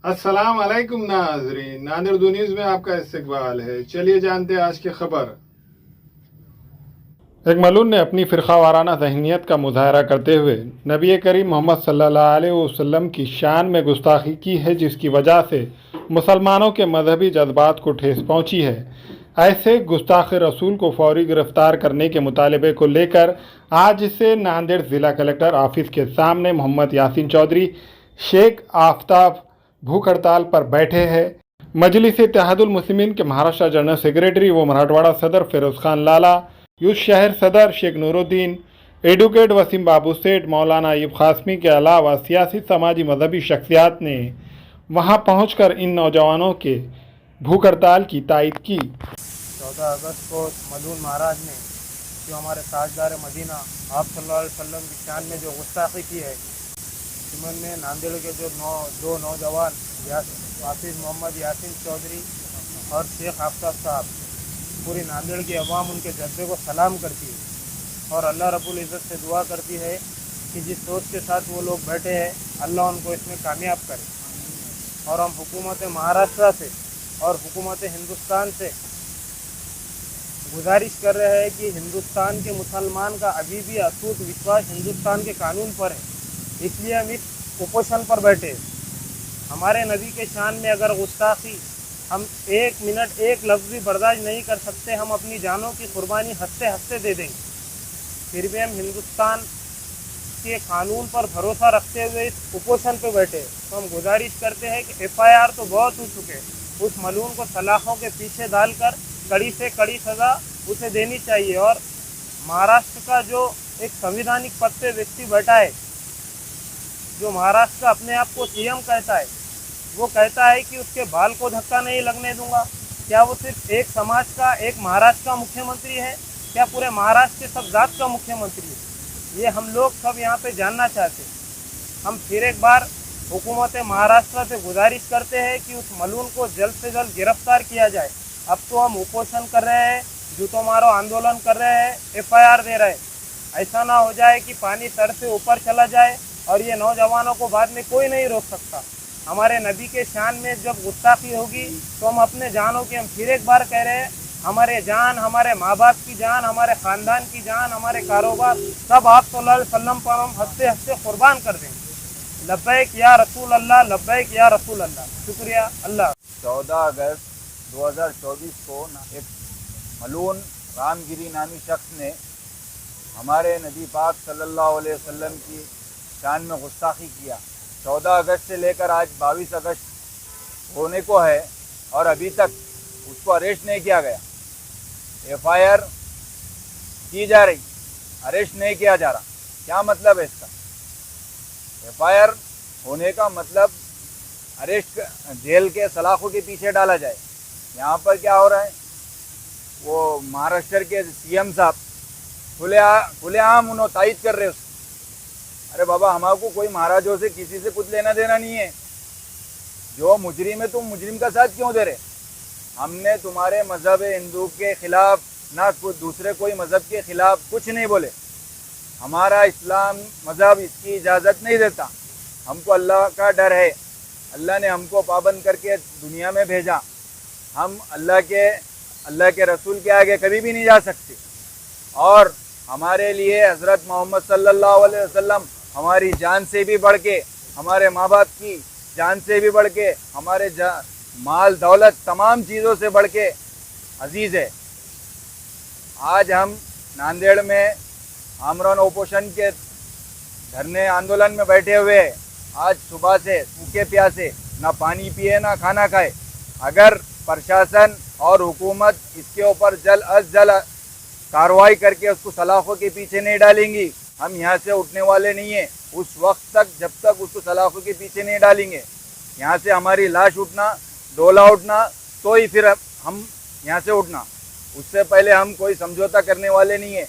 अस्सलाम वालेकुम नाजरीन, नादिर न्यूज़ में आपका इस्तकबाल है। चलिए जानते हैं आज की खबर। एक मलून ने अपनी फ़िरका वाराना ज़हनीत का मुजाहरा करते हुए नबी करीम मोहम्मद सल्लल्लाहु अलैहि वसल्लम की शान में गुस्ताखी की है, जिसकी वजह से मुसलमानों के मजहबी जज्बात को ठेस पहुंची है। ऐसे गुस्ताख रसूल को फौरी गिरफ्तार करने के मुतालबे को लेकर आज से नांदेड़ ज़िला कलेक्टर ऑफिस के सामने मोहम्मद यासीन चौधरी शेख आफ्ताब भूख हड़ताल पर बैठे हैं। मजलिस इत्तेहादुल मुस्लिमीन के महाराष्ट्र जनरल सेक्रेटरी व मराठवाड़ा सदर फिरोज खान लाला, यूथ शहर सदर शेख नूरुद्दीन, एडवोकेट वसीम बाबू सेठ, मौलाना अयूब खासमी के अलावा सियासी समाजी मजहबी शख्सियात ने वहां पहुंचकर इन नौजवानों के भूख हड़ताल की तायद की। 14 अगस्त को मलून महाराज ने जो हमारे ताजदार मदीना आप सल्लल्लाहु अलैहि वसल्लम की शान में जो गुस्ताखी की है, में नांदेड़ के जो दो नौजवान हाफिज मोहम्मद यासीन चौधरी और शेख आफ्ताब साहब, पूरी नांदेड़ की अवाम उनके जज्बे को सलाम करती है और अल्लाह रब्बुल इज़्ज़त से दुआ करती है कि जिस सोच के साथ वो लोग बैठे हैं, अल्लाह उनको इसमें कामयाब करे। और हम हुकूमत महाराष्ट्र से और हुकूमत हिंदुस्तान से गुजारिश कर रहे हैं कि हिंदुस्तान के मुसलमान का अभी भी अटूट विश्वास हिंदुस्तान के कानून पर है, इसलिए हम इस कुपोषण पर बैठे। हमारे नबी के शान में अगर गुस्ताखी हम एक मिनट एक लफ्ज़ भी बर्दाश्त नहीं कर सकते, हम अपनी जानों की कुर्बानी हंसते हंसते दे देंगे। फिर भी हम हिंदुस्तान के कानून पर भरोसा रखते हुए इस कुपोषण पर बैठे। तो हम गुजारिश करते हैं कि FIR तो बहुत हो चुके, उस मलून को सलाखों के पीछे डालकर कड़ी से कड़ी सज़ा उसे देनी चाहिए। और महाराष्ट्र का जो एक संवैधानिक पद पे व्यक्ति बैठा है, जो महाराष्ट्र का अपने आप को CM कहता है, वो कहता है कि उसके बाल को धक्का नहीं लगने दूंगा। क्या वो सिर्फ एक समाज का, एक महाराष्ट्र का मुख्यमंत्री है? क्या पूरे महाराष्ट्र के सब जात का मुख्यमंत्री है? ये हम लोग सब यहाँ पे जानना चाहते हैं। हम फिर एक बार हुकूमत महाराष्ट्र से गुजारिश करते हैं कि उस मलून को जल्द से जल्द गिरफ्तार किया जाए। अब तो हम उपोषण कर रहे हैं, जूतों मारो आंदोलन कर रहे हैं, FIR दे रहे हैं। ऐसा ना हो जाए कि पानी सर से ऊपर चला जाए और ये नौजवानों को बाद में कोई नहीं रोक सकता। हमारे नबी के शान में जब गुस्ताखी होगी तो हम अपने जानों की, हम फिर एक बार कह रहे हैं, हमारे जान, हमारे माँ बाप की जान, हमारे ख़ानदान की जान, हमारे कारोबार सब आप सल्लल्लाहु अलैहि वसल्लम पर हम हंसते हंसते कुर्बान कर देंगे। लब्बैक या रसूल अल्लाह, लब्बैक या रसूल अल्लाह। शुक्रिया अल्लाह। 14 अगस्त 2024 को एक मलून रामगिरी नामी शख्स ने हमारे नबी पाक सल्लल्लाहु अलैहि वसल्लम की शान में गुस्ताखी किया। 14 अगस्त से लेकर आज 22 अगस्त होने को है और अभी तक उसको अरेस्ट नहीं किया गया। FIR की जा रही, अरेस्ट नहीं किया जा रहा। क्या मतलब है इसका? FIR होने का मतलब अरेस्ट, जेल के सलाखों के पीछे डाला जाए। यहाँ पर क्या हो रहा है, वो महाराष्ट्र के CM साहब खुलेआम उन्होंने तायद कर रहे उसको। अरे बाबा, हमारे को कोई महाराजों से किसी से कुछ लेना देना नहीं है। जो मुजरिम है, तुम मुजरिम का साथ क्यों दे रहे? हमने तुम्हारे मज़हब हिंदू के ख़िलाफ़, ना दूसरे कोई मज़हब के ख़िलाफ़ कुछ नहीं बोले। हमारा इस्लाम मज़हब इसकी इजाज़त नहीं देता। हमको अल्लाह का डर है। अल्लाह ने हमको पाबंद करके दुनिया में भेजा। हम अल्लाह के रसूल के आगे कभी भी नहीं जा सकते। और हमारे लिए हज़रत मोहम्मद सल्लल्लाहु अलैहि वसल्लम हमारी जान से भी बढ़ के, हमारे माँ बाप की जान से भी बढ़ के, हमारे माल दौलत तमाम चीज़ों से बढ़ के अजीज़ है। आज हम नांदेड़ में आमरण उपोषण के धरने आंदोलन में बैठे हुए हैं। आज सुबह से भूखे प्यासे, ना पानी पिए ना खाना खाए। अगर प्रशासन और हुकूमत इसके ऊपर जल्द अज जल्द कार्रवाई करके उसको सलाखों के पीछे नहीं डालेंगी, हम यहाँ से उठने वाले नहीं हैं। उस वक्त तक, जब तक उसको सलाखों के पीछे नहीं डालेंगे, यहाँ से हमारी लाश उठना, डोला उठना, तो ही फिर हम यहाँ से उठना। उससे पहले हम कोई समझौता करने वाले नहीं है।